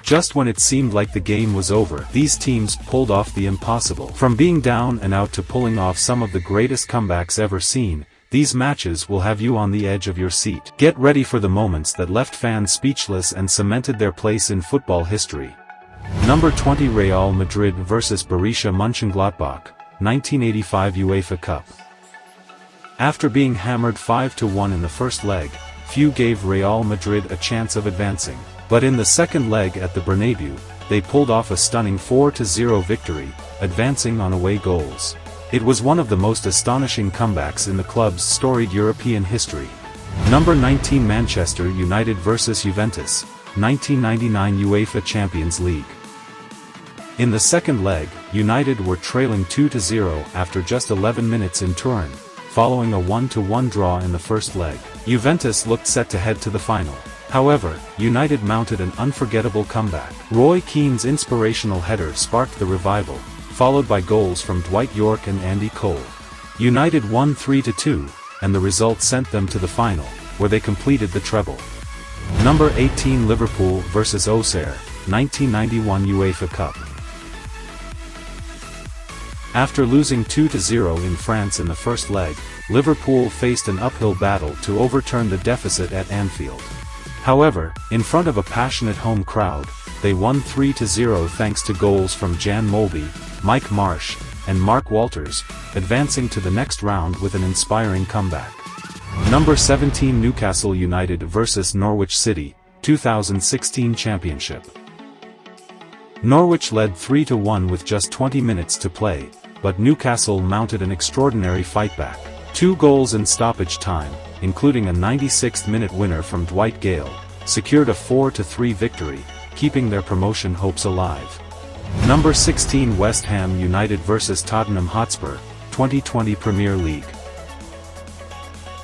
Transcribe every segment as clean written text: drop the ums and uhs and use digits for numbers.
Just when it seemed like the game was over, these teams pulled off the impossible. From being down and out to pulling off some of the greatest comebacks ever seen, these matches will have you on the edge of your seat. Get ready for the moments that left fans speechless and cemented their place in football history. Number 20, Real Madrid vs Borussia Mönchengladbach, 1985 UEFA Cup. After being hammered 5-1 in the first leg, few gave Real Madrid a chance of advancing. But in the second leg at the Bernabeu, they pulled off a stunning 4-0 victory, advancing on away goals. It was one of the most astonishing comebacks in the club's storied European history. Number 19, Manchester United vs Juventus, 1999 UEFA Champions League. In the second leg, United were trailing 2-0 after just 11 minutes in Turin, following a 1-1 draw in the first leg. Juventus looked set to head to the final. However, United mounted an unforgettable comeback. Roy Keane's inspirational header sparked the revival, followed by goals from Dwight Yorke and Andy Cole. United won 3-2, and the result sent them to the final, where they completed the treble. Number 18, Liverpool vs Auxerre, 1991 UEFA Cup. After losing 2-0 in France in the first leg, Liverpool faced an uphill battle to overturn the deficit at Anfield. However, in front of a passionate home crowd, they won 3-0 thanks to goals from Jan Molby, Mike Marsh, and Mark Walters, advancing to the next round with an inspiring comeback. Number 17, Newcastle United vs Norwich City, 2016 Championship. Norwich led 3-1 with just 20 minutes to play, but Newcastle mounted an extraordinary fightback. 2 goals in stoppage time, including a 96th-minute winner from Dwight Gale, secured a 4-3 victory, keeping their promotion hopes alive. Number 16, West Ham United vs Tottenham Hotspur, 2020 Premier League.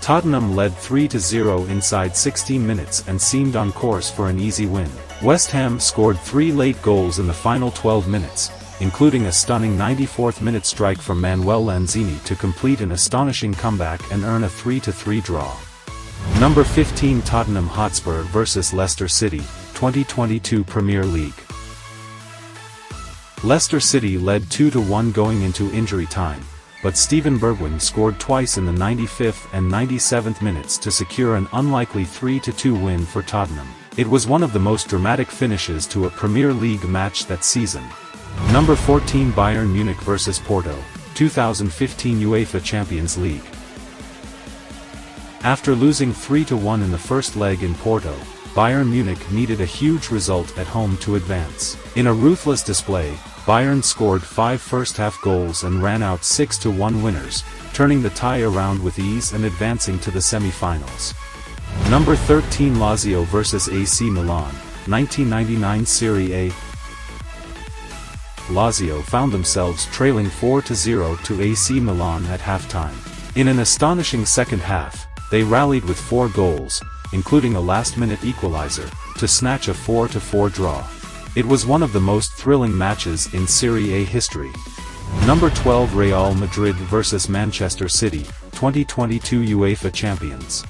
Tottenham led 3-0 inside 16 minutes and seemed on course for an easy win. West Ham scored 3 late goals in the final 12 minutes, including a stunning 94th-minute strike from Manuel Lanzini to complete an astonishing comeback and earn a 3-3 draw. Number 15, Tottenham Hotspur vs Leicester City, 2022 Premier League. Leicester City led 2-1 going into injury time, but Steven Bergwijn scored twice in the 95th and 97th minutes to secure an unlikely 3-2 win for Tottenham. It was one of the most dramatic finishes to a Premier League match that season. Number 14, Bayern Munich vs Porto, 2015 UEFA Champions League. After losing 3-1 in the first leg in Porto, Bayern Munich needed a huge result at home to advance. In a ruthless display, Bayern scored 5 first-half goals and ran out 6-1 winners, turning the tie around with ease and advancing to the semi-finals. Number 13, Lazio vs AC Milan, 1999 Serie A. Lazio found themselves trailing 4-0 to AC Milan at halftime. In an astonishing second half, they rallied with 4 goals, including a last-minute equalizer, to snatch a 4-4 draw. It was one of the most thrilling matches in Serie A history. Number 12, Real Madrid vs Manchester City, 2022 UEFA Champions.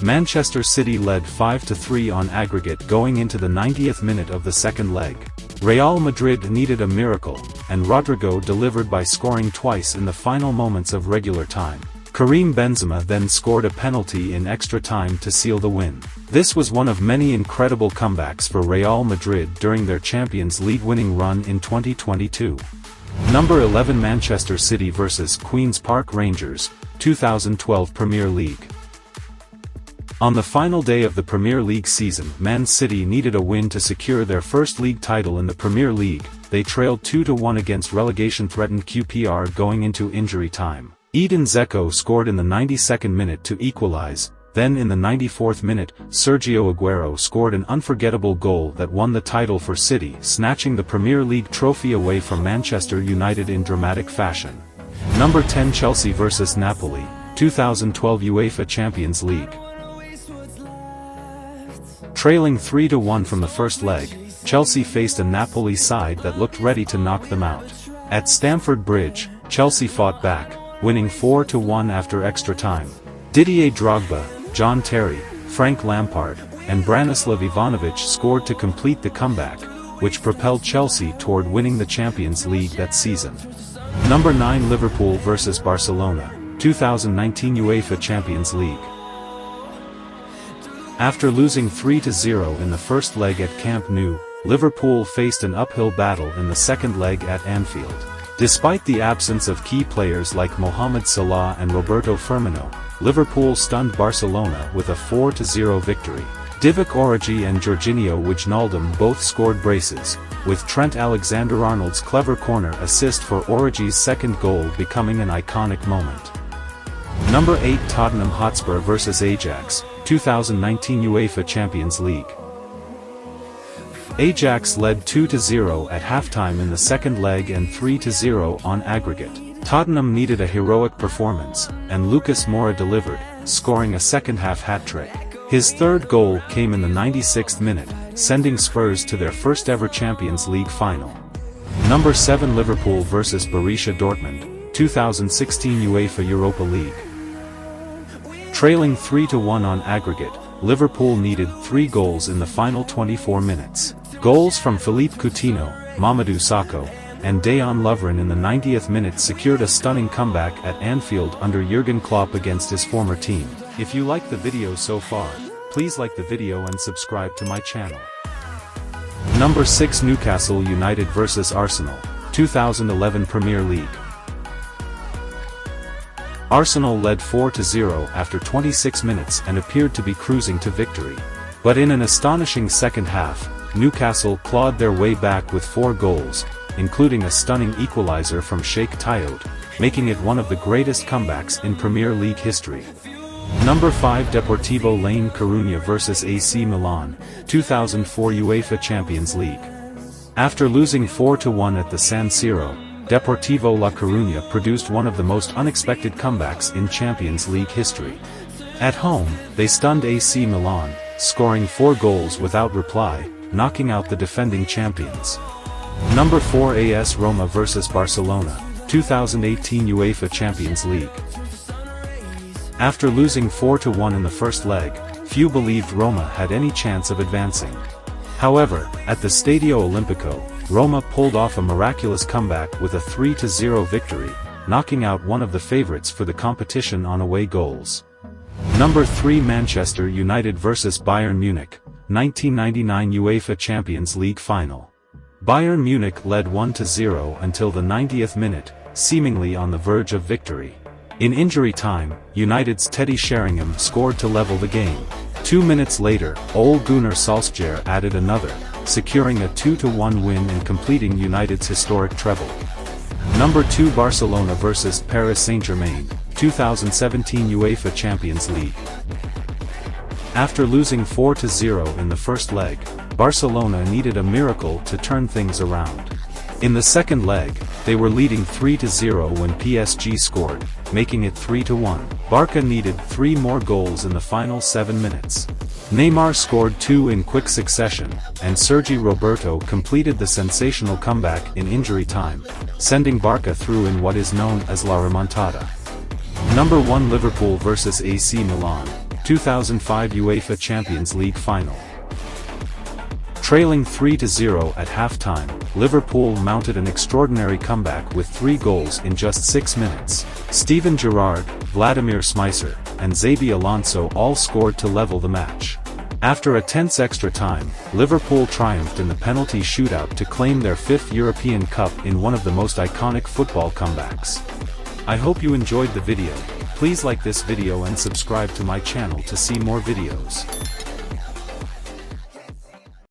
Manchester City led 5-3 on aggregate going into the 90th minute of the second leg. Real Madrid needed a miracle, and Rodrigo delivered by scoring twice in the final moments of regular time. Karim Benzema then scored a penalty in extra time to seal the win. This was one of many incredible comebacks for Real Madrid during their Champions League winning run in 2022. Number 11, Manchester City vs Queen's Park Rangers, 2012 Premier League. On the final day of the Premier League season, Man City needed a win to secure their first league title in the Premier League. They trailed 2-1 against relegation-threatened QPR going into injury time. Edin Dzeko scored in the 92nd minute to equalize, then in the 94th minute, Sergio Aguero scored an unforgettable goal that won the title for City, snatching the Premier League trophy away from Manchester United in dramatic fashion. Number 10, Chelsea vs Napoli, 2012 UEFA Champions League. Trailing 3-1 from the first leg, Chelsea faced a Napoli side that looked ready to knock them out. At Stamford Bridge, Chelsea fought back, winning 4-1 after extra time. Didier Drogba, John Terry, Frank Lampard, and Branislav Ivanovic scored to complete the comeback, which propelled Chelsea toward winning the Champions League that season. Number 9 Liverpool vs Barcelona, 2019 UEFA Champions League. After losing 3-0 in the first leg at Camp Nou, Liverpool faced an uphill battle in the second leg at Anfield. Despite the absence of key players like Mohamed Salah and Roberto Firmino, Liverpool stunned Barcelona with a 4-0 victory. Divock Origi and Jorginho Wijnaldum both scored braces, with Trent Alexander-Arnold's clever corner assist for Origi's second goal becoming an iconic moment. Number 8 Tottenham Hotspur vs Ajax, 2019 UEFA Champions League. Ajax led 2-0 at halftime in the second leg and 3-0 on aggregate. Tottenham needed a heroic performance, and Lucas Moura delivered, scoring a second-half hat-trick. His third goal came in the 96th minute, sending Spurs to their first-ever Champions League final. Number 7 Liverpool vs Borussia Dortmund, 2016 UEFA Europa League. Trailing 3-1 on aggregate, Liverpool needed 3 goals in the final 24 minutes. Goals from Philippe Coutinho, Mamadou Sakho, and Dejan Lovren in the 90th minute secured a stunning comeback at Anfield under Jurgen Klopp against his former team. If you like the video so far, please like the video and subscribe to my channel. Number 6 Newcastle United vs Arsenal, 2011 Premier League. Arsenal led 4-0 after 26 minutes and appeared to be cruising to victory. But in an astonishing second half, Newcastle clawed their way back with 4 goals, including a stunning equalizer from Sheikh Tayot, making it one of the greatest comebacks in Premier League history. Number 5 Deportivo La Coruna vs AC Milan, 2004 UEFA Champions League. After losing 4-1 at the San Siro, Deportivo La Coruna produced one of the most unexpected comebacks in Champions League history. At home, they stunned AC Milan, scoring 4 goals without reply, knocking out the defending champions. Number 4 AS Roma vs Barcelona, 2018 UEFA Champions League. After losing 4-1 in the first leg, few believed Roma had any chance of advancing. However, at the Stadio Olimpico, Roma pulled off a miraculous comeback with a 3-0 victory, knocking out one of the favorites for the competition on away goals. Number 3 Manchester United vs Bayern Munich, 1999 UEFA Champions League Final. Bayern Munich led 1-0 until the 90th minute, seemingly on the verge of victory. In injury time, United's Teddy Sheringham scored to level the game. 2 minutes later, Ole Gunnar Solskjaer added another, securing a 2-1 win and completing United's historic treble. Number 2 Barcelona vs Paris Saint-Germain, 2017 UEFA Champions League. After losing 4-0 in the first leg, Barcelona needed a miracle to turn things around. In the second leg, they were leading 3-0 when PSG scored, making it 3-1. Barca needed 3 more goals in the final 7 minutes. Neymar scored 2 in quick succession, and Sergi Roberto completed the sensational comeback in injury time, sending Barca through in what is known as La Remontada. Number 1 Liverpool vs AC Milan, 2005 UEFA Champions League Final. Trailing 3-0 at halftime, Liverpool mounted an extraordinary comeback with 3 goals in just 6 minutes. Steven Gerrard, Vladimir Smicer, and Xabi Alonso all scored to level the match. After a tense extra time, Liverpool triumphed in the penalty shootout to claim their 5th European Cup in one of the most iconic football comebacks. I hope you enjoyed the video. Please like this video and subscribe to my channel to see more videos.